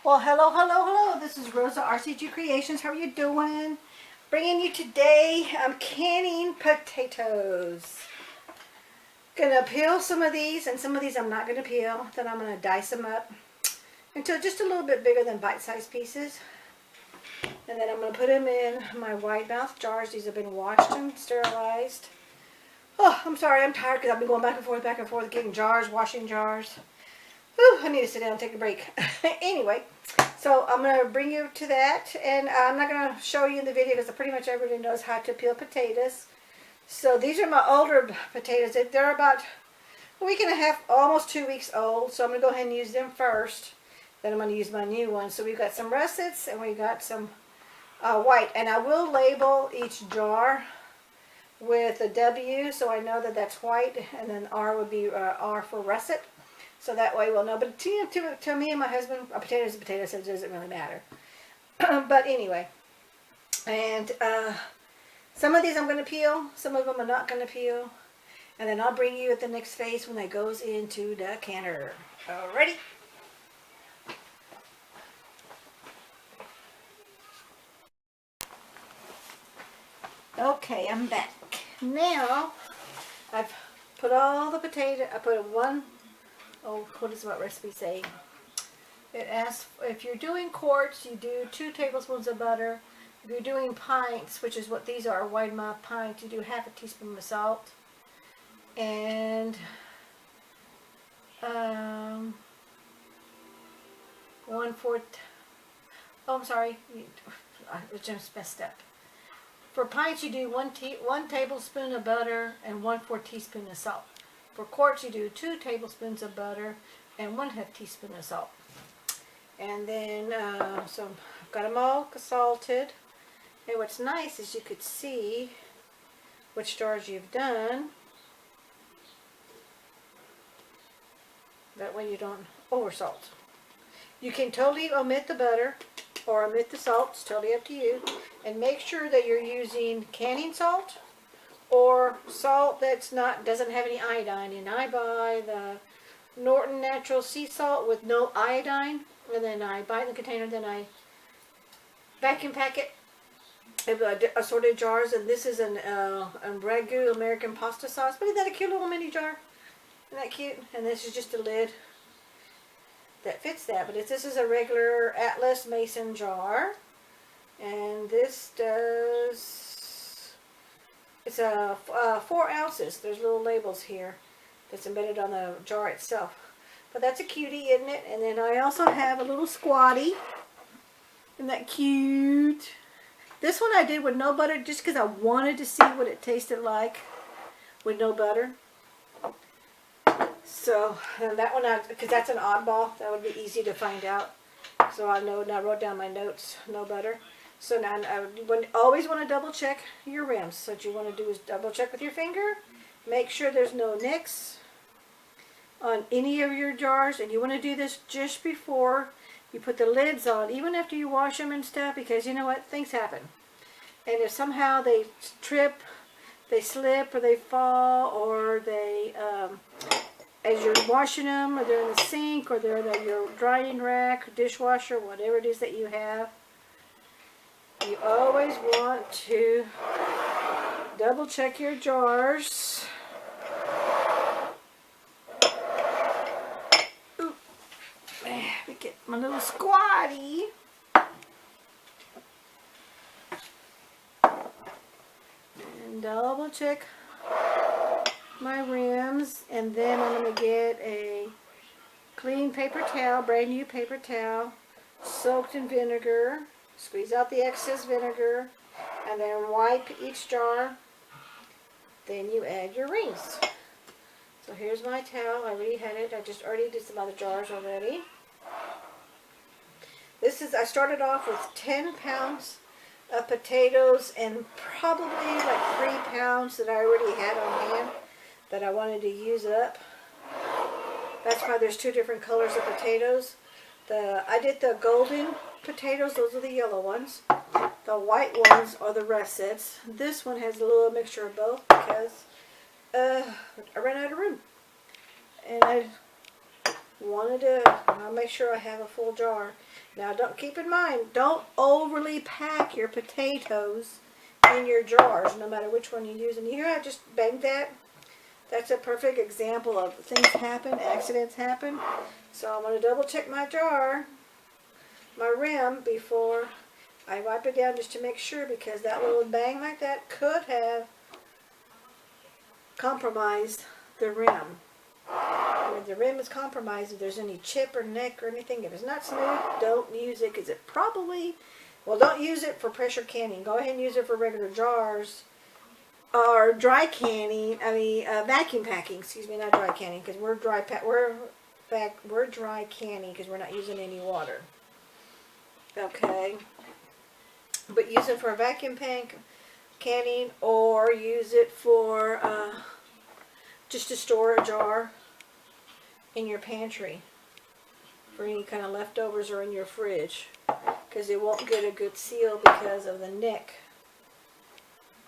Well, hello. This is Rosa RCG Creations. How are you doing? Bringing you today, I'm canning potatoes. Gonna peel some of these, and some of these I'm not gonna peel. Then I'm gonna dice them up until just a little bit bigger than bite-sized pieces. And then I'm gonna put them in my wide mouth jars. These have been washed and sterilized. Oh, I'm sorry, I'm tired because I've been going back and forth, getting jars, washing jars. Whew, I need to sit down and take a break. Anyway, so I'm going to bring you to that, and I'm not going to show you in the video because pretty much everybody knows how to peel potatoes. So these are my older potatoes. They're about a week and a half, almost 2 weeks old, so I'm going to go ahead and use them first. Then I'm going to use my new ones. So we've got some russets and we got some white, and I will label each jar with a W, so I know that that's white, and then R would be R for russet. So that way we'll know. But to me and my husband, a potato is a potato, so it doesn't really matter. But anyway, and some of these I'm going to peel, some of them I'm not going to peel. And then I'll bring you at the next phase when it goes into the canner. Alrighty? Okay, I'm back. Now, I've put all the potato, I put one. Oh, what does what recipe say? It asks, if you're doing quarts, you do 2 tablespoons of butter. If you're doing pints, which is what these are, wide mouth pints, you do half a teaspoon of salt. And 1/4, oh, I'm sorry, I just messed up. For pints, you do 1 tablespoon of butter and 1/4 teaspoon of salt. For quarts, you do 2 tablespoons of butter and 1/2 teaspoon of salt. And then, so I've got them all salted. And what's nice is you could see which jars you've done. That way you don't over salt. You can totally omit the butter or omit the salt. It's totally up to you. And make sure that you're using canning salt or salt that's doesn't have any iodine. And I buy the Norton Natural Sea Salt with no iodine, and then I buy the container, then I vacuum pack it in assorted jars. And this is an Ragu American pasta sauce. But isn't that a cute little mini jar? Isn't that cute? And this is just a lid that fits that. But this is a regular Atlas Mason jar, and this does. It's 4 ounces. There's little labels here that's embedded on the jar itself. But that's a cutie, isn't it? And then I also have a little squatty. Isn't that cute? This one I did with no butter just because I wanted to see what it tasted like with no butter. So that one, because that's an oddball, that would be easy to find out. So I know, and I wrote down my notes, no butter. So now I always want to double check your rims. So what you want to do is double check with your finger. Make sure there's no nicks on any of your jars. And you want to do this just before you put the lids on, even after you wash them and stuff, because you know what? Things happen. And if somehow they trip, they slip, or they fall, or they, as you're washing them, or they're in the sink, or they're in your drying rack, dishwasher, whatever it is that you have, you always want to double check your jars. Ooh, let me get my little squatty. And double check my rims, and then I'm going to get a clean paper towel, brand new paper towel, soaked in vinegar. Squeeze out the excess vinegar, and then wipe each jar. Then you add your rings. So here's my towel. I already had it. I just already did some other jars already. I started off with 10 pounds of potatoes and probably like 3 pounds that I already had on hand that I wanted to use up. That's why there's 2 different colors of potatoes. I did the golden potatoes, those are the yellow ones. The white ones are the russets. This one has a little mixture of both because I ran out of room. And I I'll make sure I have a full jar. Now, keep in mind, don't overly pack your potatoes in your jars, no matter which one you use. And here I just banged that. That's a perfect example of things happen, accidents happen. So I'm going to double check my jar, my rim, before I wipe it down, just to make sure, because that little bang like that could have compromised the rim. When the rim is compromised, if there's any chip or nick or anything, if it's not smooth, don't use it, because it probably, well, don't use it for pressure canning. Go ahead and use it for regular jars or dry canning. Vacuum packing. Excuse me, not dry canning, because we're dry canning because we're not using any water. Okay, but use it for vacuum canning, or use it for just to store a jar in your pantry for any kind of leftovers, or in your fridge, because it won't get a good seal because of the nick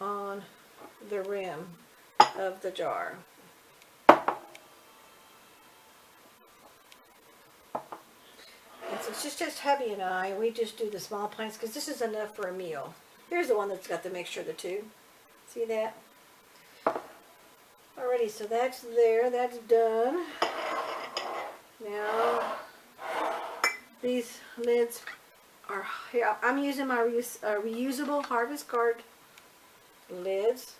on the rim of the jar. And so it's just hubby and I, we just do the small pints because this is enough for a meal. Here's the one that's got the mixture of the two. See that? Alrighty, so that's there, that's done. Now, these lids are here. I'm using my reusable Harvest Guard lids.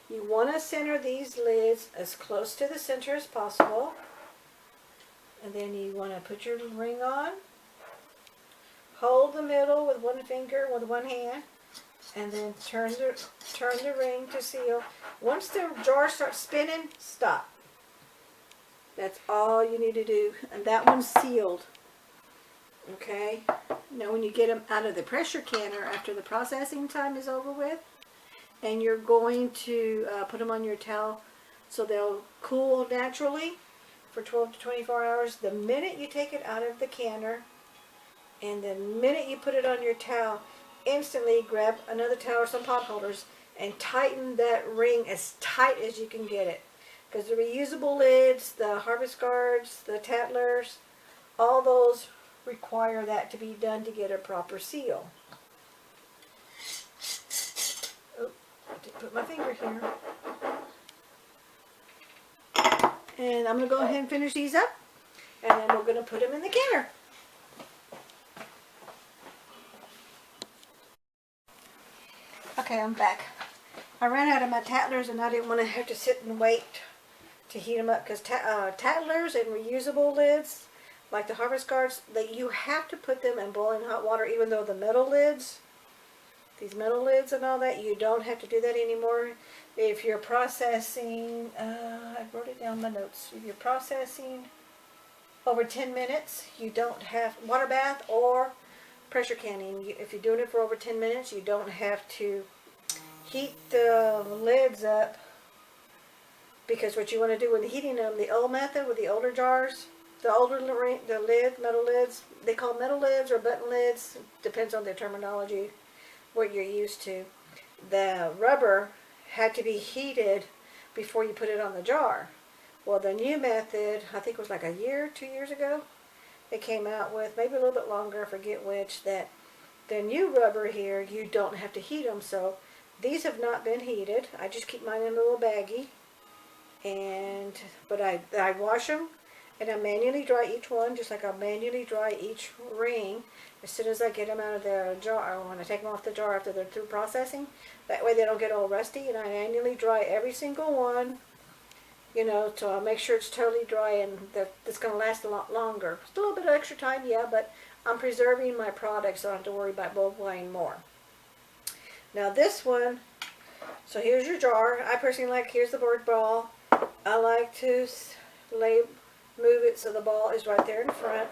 You want to center these lids as close to the center as possible. And then you want to put your ring on. Hold the middle with one finger, with one hand. And then turn the ring to seal. Once the jar starts spinning, stop. That's all you need to do. And that one's sealed. Okay? Now when you get them out of the pressure canner after the processing time is over with, and you're going to put them on your towel so they'll cool naturally for 12 to 24 hours, the minute you take it out of the canner and the minute you put it on your towel, instantly grab another towel or some pot holders and tighten that ring as tight as you can get it. Because the reusable lids, the Harvest Guards, the Tattlers, all those require that to be done to get a proper seal. Oh, I did put my finger here. And I'm going to go ahead and finish these up. And then we're going to put them in the canner. Okay, I'm back. I ran out of my Tattlers and I didn't want to have to sit and wait to heat them up, because Tattlers and reusable lids, like the Harvest Guards, you have to put them in boiling hot water, even though the metal lids, these metal lids and all that, you don't have to do that anymore. If you're processing, I wrote it down in my notes, if you're processing over 10 minutes, you don't have water bath or pressure canning. If you're doing it for over 10 minutes, you don't have to heat the lids up, because what you want to do when heating them, the old method with the older jars, the metal lids, they call metal lids or button lids, depends on their terminology, what you're used to. The rubber had to be heated before you put it on the jar. Well, the new method, I think it was like a year, 2 years ago, they came out with, maybe a little bit longer, I forget which, that the new rubber here, you don't have to heat them. So these have not been heated. I just keep mine in a little baggie. But I wash them and I manually dry each one, just like I manually dry each ring as soon as I get them out of the jar, or when I take them off the jar after they're through processing. That way they don't get all rusty, and I manually dry every single one, you know, so I'll make sure it's totally dry and that it's going to last a lot longer. It's a little bit of extra time, yeah, but I'm preserving my product, so I don't have to worry about buying more. Now this one, so here's your jar. I personally like, here's the bird ball. I like to move it so the ball is right there in front.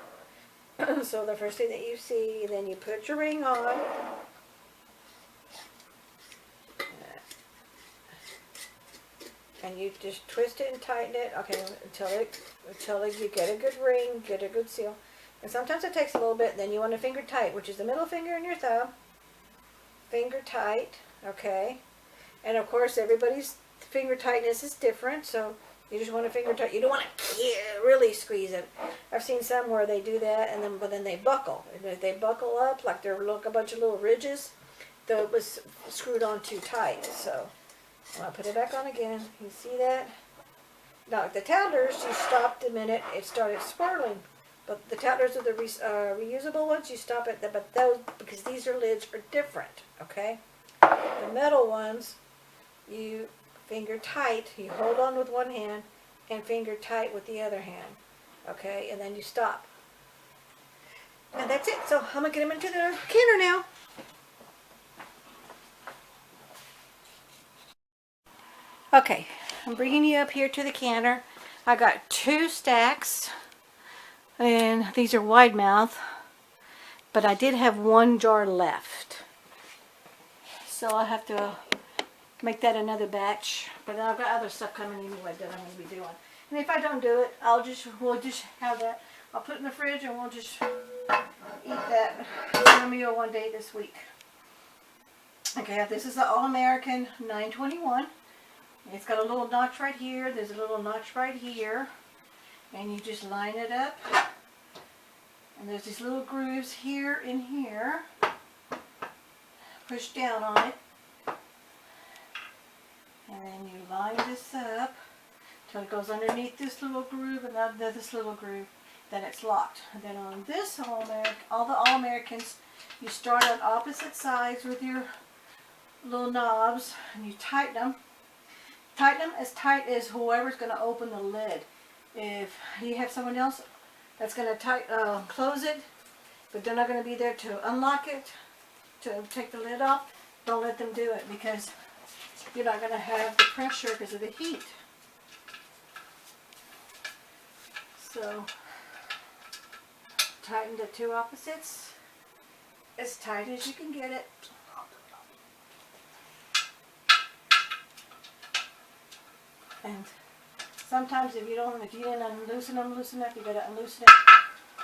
So the first thing that you see, then you put your ring on. And you just twist it and tighten it, okay, until you get a good ring, get a good seal. And sometimes it takes a little bit. Then you want a finger tight, which is the middle finger and your thumb. Finger tight, okay. And of course, everybody's finger tightness is different, so You just want to finger tight. You don't want to really squeeze it. I've seen some where they do that, and then they buckle. And if they buckle up like they're a bunch of little ridges, it was screwed on too tight. So I'll put it back on again. You see that? Now the towdlers, you stopped the minute it started swirling. But the towdlers are the reusable ones. You stop it. But those, because these lids are different. Okay. The metal ones, you finger tight, you hold on with one hand and finger tight with the other hand, okay, and then you stop. And that's it. So I'm going to get them into the canner now. Okay, I'm bringing you up here to the canner. I got 2 stacks, and these are wide mouth, but I did have 1 jar left. So I'll have to make that another batch, but I've got other stuff coming anyway that I'm going to be doing. And if I don't do it, we'll just have that. I'll put it in the fridge and we'll just eat that as a meal one day this week. Okay, this is the All-American 921. It's got a little notch right here. There's a little notch right here. And you just line it up. And there's these little grooves here and here. Push down on it. And then you line this up till it goes underneath this little groove and under this little groove. Then it's locked. And then on this all the All-Americans, you start on opposite sides with your little knobs and you tighten them. Tighten them as tight as whoever's going to open the lid. If you have someone else that's going to close it, but they're not going to be there to unlock it, to take the lid off, don't let them do it because you're not going to have the pressure because of the heat. So, tighten the 2 opposites as tight as you can get it. And sometimes if you didn't unloosen them loose enough, you got to unloosen it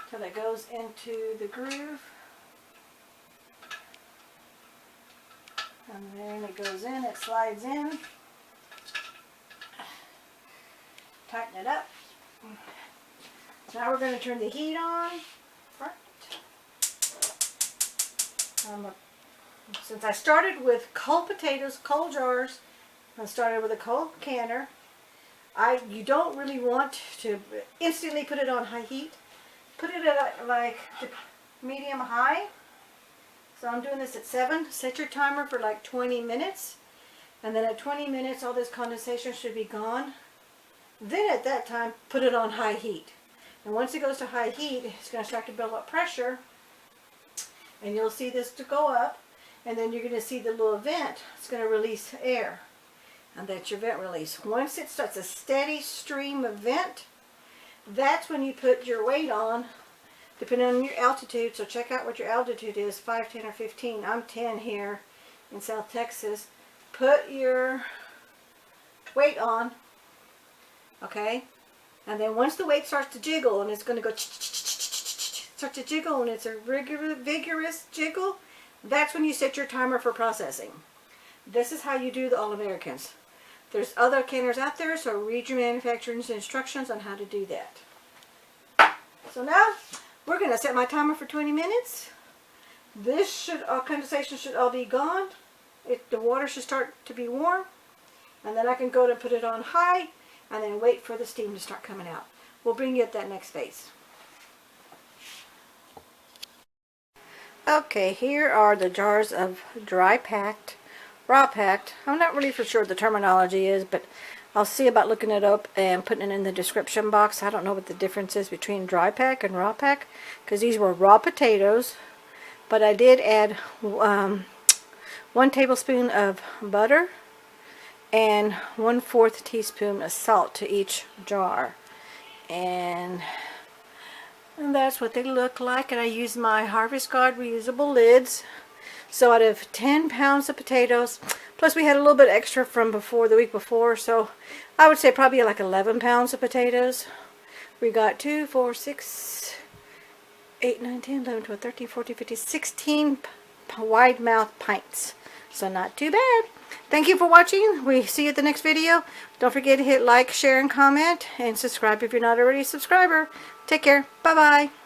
till it goes into the groove. And then it goes in, it slides in. Tighten it up. Now we're going to turn the heat on. Since I started with cold potatoes, cold jars, I started with a cold canner. You don't really want to instantly put it on high heat. Put it at like medium high. So I'm doing this at 7. Set your timer for like 20 minutes. And then at 20 minutes, all this condensation should be gone. Then at that time, put it on high heat. And once it goes to high heat, it's going to start to build up pressure. And you'll see this to go up. And then you're going to see the little vent. It's going to release air. And that's your vent release. Once it starts a steady stream of vent, that's when you put your weight on. Depending on your altitude, so check out what your altitude is, 5, 10, or 15. I'm 10 here in South Texas. Put your weight on, okay? And then once the weight starts to jiggle, and it's going to go start to jiggle, and it's a vigorous jiggle, that's when you set your timer for processing. This is how you do the All-Americans. There's other canners out there, so read your manufacturer's instructions on how to do that. So now, we're going to set my timer for 20 minutes. This condensation should all be gone. The water should start to be warm. And then I can go to put it on high and then wait for the steam to start coming out. We'll bring you at that next phase. Okay, here are the jars of dry packed, raw packed. I'm not really for sure what the terminology is, but I'll see about looking it up and putting it in the description box. I don't know what the difference is between dry pack and raw pack, because these were raw potatoes. But I did add 1 tablespoon of butter and 1/4 teaspoon of salt to each jar. And that's what they look like. And I used my Harvest Guard reusable lids. So out of 10 pounds of potatoes, plus we had a little bit extra from the week before, so I would say probably like 11 pounds of potatoes. We got 2, 4, 6, 8, 9, 10, 11, 12, 13, 14, 15, 16 wide mouth pints. So not too bad. Thank you for watching. We see you at the next video. Don't forget to hit like, share, and comment, and subscribe if you're not already a subscriber. Take care. Bye-bye.